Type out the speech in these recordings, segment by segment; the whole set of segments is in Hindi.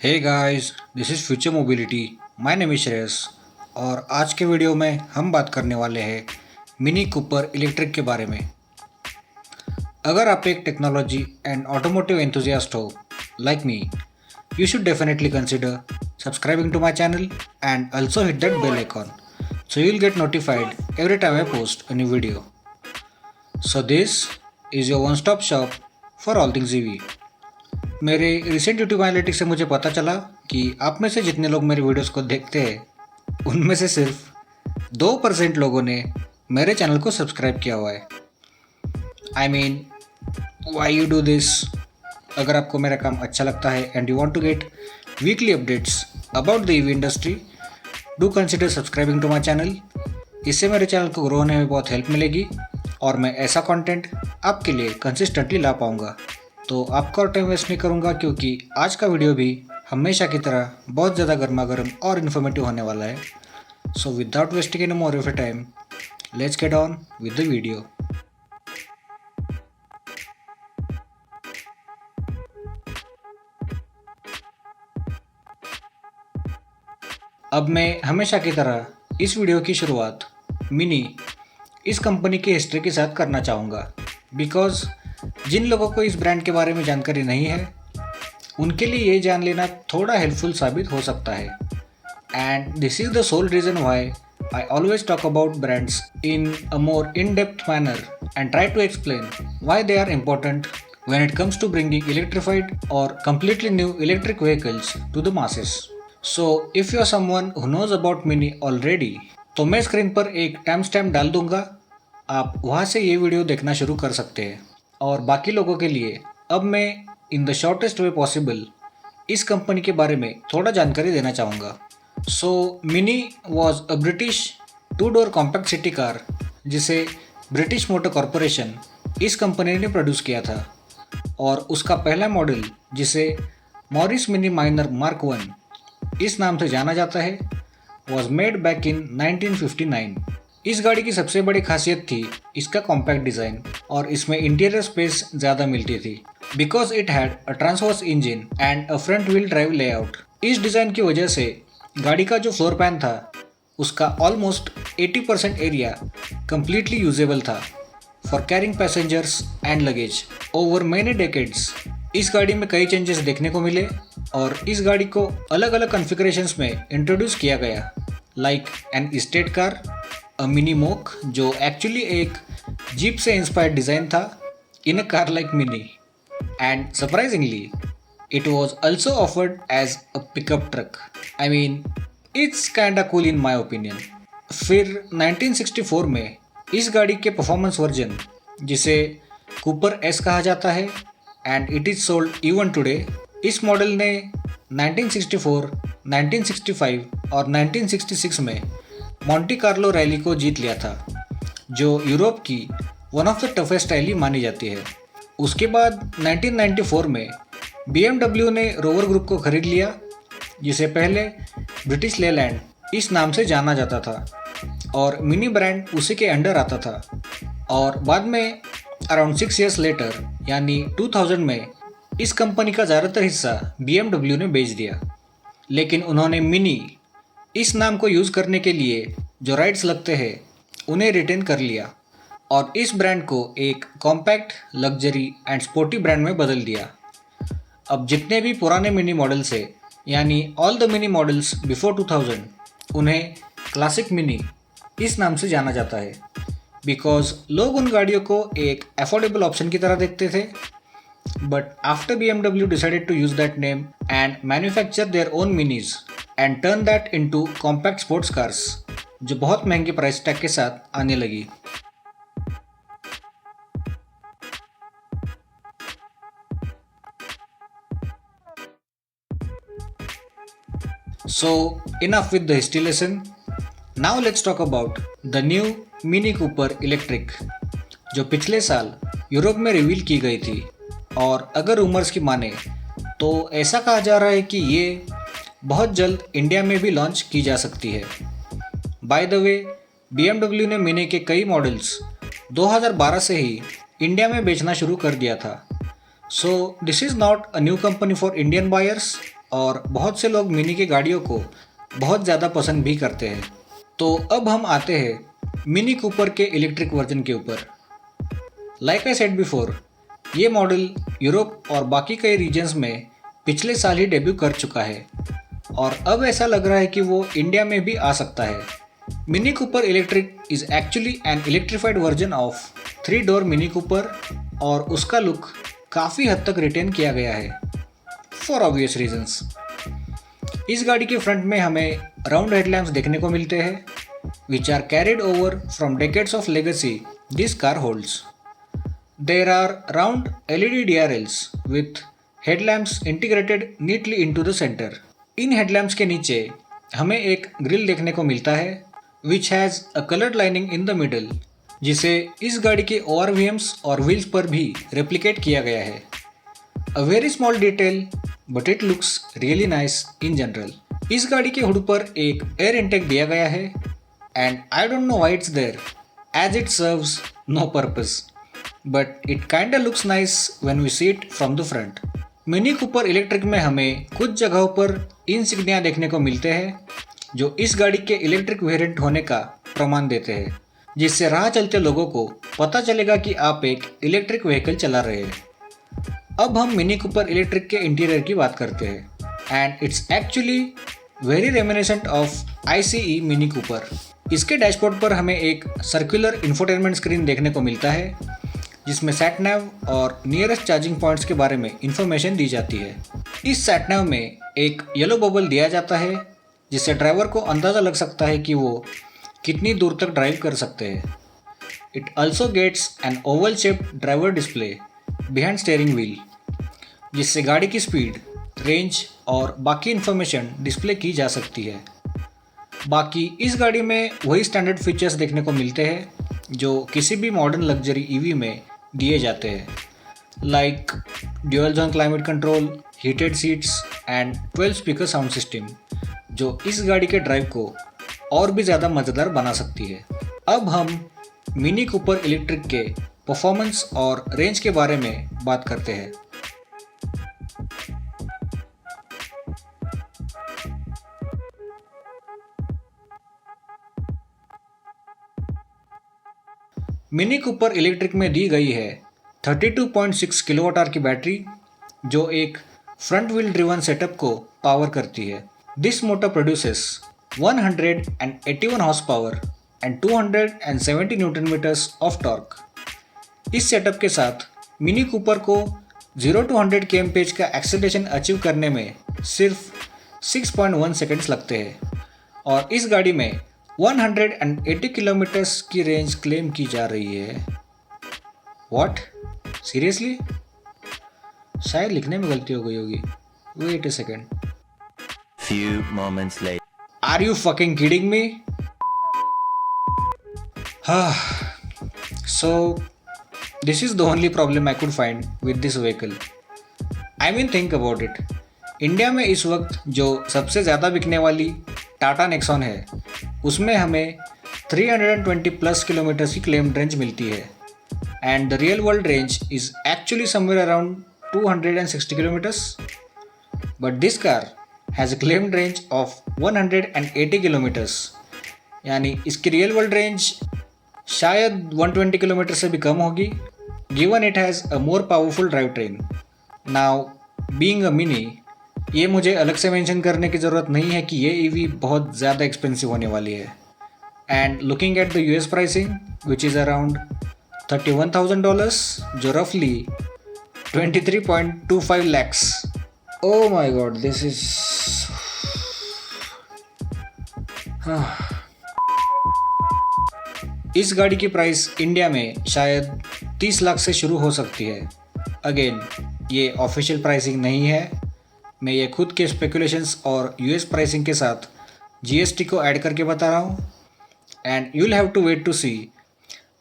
Hey guys, this is future mobility. My name is Shreyas और आज के वीडियो में हम बात करने वाले हैं मिनी कूपर इलेक्ट्रिक के बारे में। अगर आप एक टेक्नोलॉजी एंड ऑटोमोटिव एंथुजियास्ट हो like me, you should definitely consider subscribing to my channel and also hit that bell icon so you'll get notified every time I post a new video. So this is your one-stop shop for all things EV. मेरे रिसेंट यूट्यूब एनालिटिक्स से मुझे पता चला कि आप में से जितने लोग मेरे वीडियोस को देखते हैं उनमें से सिर्फ 2% लोगों ने मेरे चैनल को सब्सक्राइब किया हुआ है। I mean, why you do this? अगर आपको मेरा काम अच्छा लगता है and you want to get weekly updates about the EV industry, do consider subscribing to my channel. इससे मेरे चैनल को ग्रो होने में बहुत हेल्प मिलेगी और मैं ऐसा कंटेंट आपके लिए कंसिस्टेंटली ला पाऊँगा। तो आपका और टाइम वेस्ट नहीं करूँगा क्योंकि आज का वीडियो भी हमेशा की तरह बहुत ज़्यादा गर्मा गर्म और इन्फॉर्मेटिव होने वाला है। So without wasting any more of time, let's get on with the video. अब मैं हमेशा की तरह इस वीडियो की शुरुआत मिनी इस कंपनी की हिस्ट्री के साथ करना चाहूँगा, बिकॉज जिन लोगों को इस ब्रांड के बारे में जानकारी नहीं है उनके लिए ये जान लेना थोड़ा हेल्पफुल साबित हो सकता है। And this is the sole reason why I always talk about brands in a more in depth manner and try to explain why they are important when it comes to bringing electrified or completely new electric vehicles to the masses. So if you are someone who knows about Mini already, तो मैं स्क्रीन पर एक टाइम स्टैम्प डाल दूंगा, आप वहाँ से ये वीडियो देखना शुरू कर सकते हैं। और बाकी लोगों के लिए अब मैं in the shortest way possible इस कंपनी के बारे में थोड़ा जानकारी देना चाहूँगा। सो mini was a British 2-door compact city car जिसे ब्रिटिश मोटर कॉरपोरेशन इस कंपनी ने प्रोड्यूस किया था, और उसका पहला मॉडल जिसे मॉरिस मिनी माइनर मार्क 1 इस नाम से जाना जाता है वॉज मेड बैक इन 1959। इस गाड़ी की सबसे बड़ी खासियत थी इसका कॉम्पैक्ट डिज़ाइन, और इसमें इंटीरियर स्पेस ज़्यादा मिलती थी because it had a transverse engine and a front wheel drive layout. इस डिज़ाइन की वजह से गाड़ी का जो फ्लोर पैन था उसका ऑलमोस्ट 80% एरिया कम्प्लीटली यूजेबल था for carrying passengers and luggage. Over many decades इस गाड़ी में कई चेंजेस देखने को मिले और इस गाड़ी को अलग अलग कॉन्फ़िगरेशंस में इंट्रोड्यूस किया गया, like an estate car, a Mini Moke जो एक्चुअली एक जीप से इंस्पायर्ड डिज़ाइन था in a car like Mini, and surprisingly it was also offered as a pickup truck. I mean, it's kinda cool in my opinion. फिर 1964 में इस गाड़ी के परफॉर्मेंस वर्जन जिसे कूपर एस कहा जाता है and it is sold even today, इस मॉडल ने 1964, 1965 और 1966 में मॉन्टी कार्लो रैली को जीत लिया था, जो यूरोप की one of the toughest rally मानी जाती है। उसके बाद 1994 में BMW ने रोवर ग्रुप को खरीद लिया, जिसे पहले ब्रिटिश लेलैंड इस नाम से जाना जाता था, और मिनी ब्रांड उसी के अंडर आता था। और बाद में अराउंड 6 years लेटर यानी 2000 में इस कंपनी का ज़्यादातर हिस्सा BMW ने बेच दिया, लेकिन उन्होंने मिनी इस नाम को यूज़ करने के लिए जो राइट्स लगते हैं उन्हें रिटेन कर लिया और इस ब्रांड को एक compact, luxury and sporty brand में बदल दिया। अब जितने भी पुराने मिनी मॉडल्स हैं, यानी all the mini models before 2000, उन्हें क्लासिक मिनी इस नाम से जाना जाता है बिकॉज लोग उन गाड़ियों को एक अफोर्डेबल ऑप्शन की तरह देखते थे। But after BMW decided to use that name and manufacture their own minis and turn that into compact sports cars, जो बहुत महंगे प्राइस टैग के साथ आने लगी। So enough with the history lesson. Now let's talk about the new Mini Cooper Electric, जो पिछले साल यूरोप में रिवील की गई थी, और अगर रूमर्स की माने तो ऐसा कहा जा रहा है कि ये बहुत जल्द इंडिया में भी लॉन्च की जा सकती है। बाय द वे, BMW ने मिनी के कई मॉडल्स 2012 से ही इंडिया में बेचना शुरू कर दिया था। So this is not a new company for Indian buyers, और बहुत से लोग मिनी की गाड़ियों को बहुत ज़्यादा पसंद भी करते हैं। तो अब हम आते हैं मिनी कूपर के इलेक्ट्रिक वर्जन के ऊपर। लाइक आई सेड बिफोर, ये मॉडल यूरोप और बाकी कई रीजन्स में पिछले साल ही डेब्यू कर चुका है और अब ऐसा लग रहा है कि वो इंडिया में भी आ सकता है। Mini Cooper electric is actually an electrified version of 3-डोर मिनी कूपर और उसका लुक काफ़ी हद तक रिटेन किया गया है फॉर ऑब्वियस रीजंस। इस गाड़ी के फ्रंट में हमें राउंड हेडलैम्प्स देखने को मिलते हैं which are carried over from decades of legacy this car holds. There are round LED DRLs with headlamps integrated neatly into the center. इन हेडलैम्प्स के नीचे हमें एक ग्रिल देखने को मिलता है which has a coloured lining in the middle, जिसे इस गाड़ी के ORVMs और व्हील्स पर भी रेप्लिकेट किया गया है। A very small detail but it looks really nice in general. इस गाड़ी के हुड पर एक एयर इंटेक दिया गया है and I don't know why it's there as it serves no purpose, but it kinda looks nice when we see it from the front. Mini Cooper electric में हमें कुछ जगहों पर इंसिग्निया देखने को मिलते हैं जो इस गाड़ी के इलेक्ट्रिक वेरिएंट होने का प्रमाण देते हैं, जिससे राह चलते लोगों को पता चलेगा कि आप एक इलेक्ट्रिक व्हीकल चला रहे हैं। अब हम मिनी कूपर इलेक्ट्रिक के इंटीरियर की बात करते हैं and it's actually very reminiscent of ICE mini Cooper. इसके डैशबोर्ड पर हमें एक सर्कुलर इंफोटेनमेंट स्क्रीन देखने को मिलता है जिसमें सैटनैव और नियरेस्ट चार्जिंग पॉइंट्स के बारे में इंफॉर्मेशन दी जाती है। इस सैटनैव में एक येलो बबल दिया जाता है जिससे ड्राइवर को अंदाज़ा लग सकता है कि वो कितनी दूर तक ड्राइव कर सकते हैं। It also gets an oval shaped driver display behind steering wheel, जिससे गाड़ी की स्पीड, रेंज और बाकी इन्फॉर्मेशन डिस्प्ले की जा सकती है। बाकी इस गाड़ी में वही स्टैंडर्ड फीचर्स देखने को मिलते हैं जो किसी भी मॉडर्न लग्जरी EV में दिए जाते हैं, like dual zone climate control, heated seats and 12 speaker sound system, जो इस गाड़ी के ड्राइव को और भी ज़्यादा मज़ेदार बना सकती है। अब हम मिनी कूपर इलेक्ट्रिक के परफॉर्मेंस और रेंज के बारे में बात करते हैं। मिनी कूपर इलेक्ट्रिक में दी गई है 32.6 किलोवाट की बैटरी जो एक फ्रंट व्हील ड्रिवन सेटअप को पावर करती है। This motor produces 181 horse power and 270 newton metres of torque. इस सेटअप के साथ मिनी कूपर को 0 to 100 kmph का एक्सेलरेशन अचीव करने में सिर्फ 6.1 सेकेंड्स लगते हैं और इस गाड़ी में 180 किलोमीटर्स की रेंज क्लेम की जा रही है। व्हाट? सीरियसली? शायद लिखने में गलती हो गई होगी। Wait a second. Few moments later. Are you fucking kidding me? So this is the only problem I could find with this vehicle. I mean think about it. India में इस वक्त जो सबसे ज़्यादा बिकने वाली टाटा नेक्सॉन है उसमें हमें 320 प्लस किलोमीटर्स की क्लेम्ड रेंज मिलती है and the real world range is actually somewhere around 260 kilometres, but this car has a claimed range of 180 kilometres, यानी इसकी रियल वर्ल्ड रेंज शायद 120 किलोमीटर से भी कम होगी, given it has a more powerful drive train. Now being a mini, ये मुझे अलग से मेंशन करने की ज़रूरत नहीं है कि ये EV बहुत ज़्यादा एक्सपेंसिव होने वाली है। And looking at the US pricing which is around $31,000 जो रफली 23.25 lakhs। Oh my god, this is इस गाड़ी की प्राइस इंडिया में शायद 30 लाख से शुरू हो सकती है। अगेन ये ऑफिशियल प्राइसिंग नहीं है, मैं ये खुद के स्पेकुलेशंस और US प्राइसिंग के साथ GST को ऐड करके बता रहा हूँ and you will have to wait to see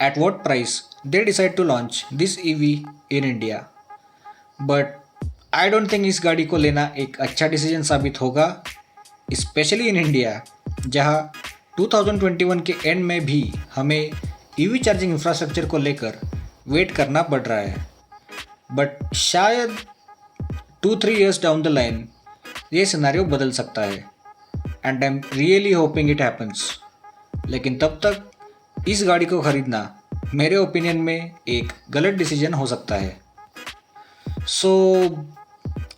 at what price they decide to launch this EV in India. But I don't think इस गाड़ी को लेना एक अच्छा डिसीजन साबित होगा, स्पेशली इन इंडिया जहाँ 2021 के एंड में भी हमें EV चार्जिंग इंफ्रास्ट्रक्चर को लेकर वेट करना पड़ रहा है। बट शायद 2-3 years डाउन द लाइन ये सिनेरियो बदल सकता है and I am really hoping it happens. लेकिन तब तक इस गाड़ी को खरीदना मेरे ओपिनियन में एक गलत डिसीजन हो सकता है। So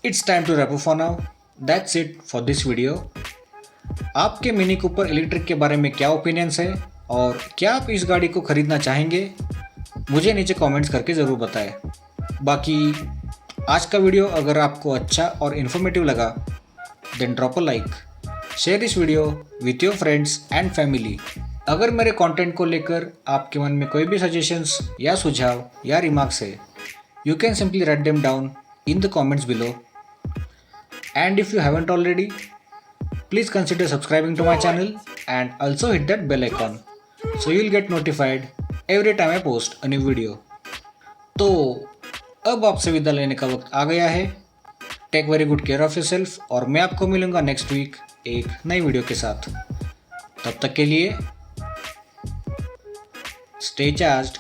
it's time to wrap up for now. That's it for this video. आपके मिनी कूपर इलेक्ट्रिक के बारे में क्या ओपिनियंस है और क्या आप इस गाड़ी को खरीदना चाहेंगे, मुझे नीचे कमेंट्स करके ज़रूर बताएं। बाकी आज का वीडियो अगर आपको अच्छा और इन्फॉर्मेटिव लगा then drop a like, share this video with your friends and family. अगर मेरे कंटेंट को लेकर आपके मन में कोई भी सजेशंस या सुझाव या रिमार्क्स है, you can simply write them down in the comments below. And if you haven't already, please consider subscribing to my channel and also hit that bell icon so you'll get notified every time I post a new video. तो अब आपसे विदा लेने का वक्त आ गया है। Take very good care of yourself और मैं आपको मिलूंगा नेक्स्ट वीक एक नई वीडियो के साथ। तब तक के लिए स्टे चार्ज्ड।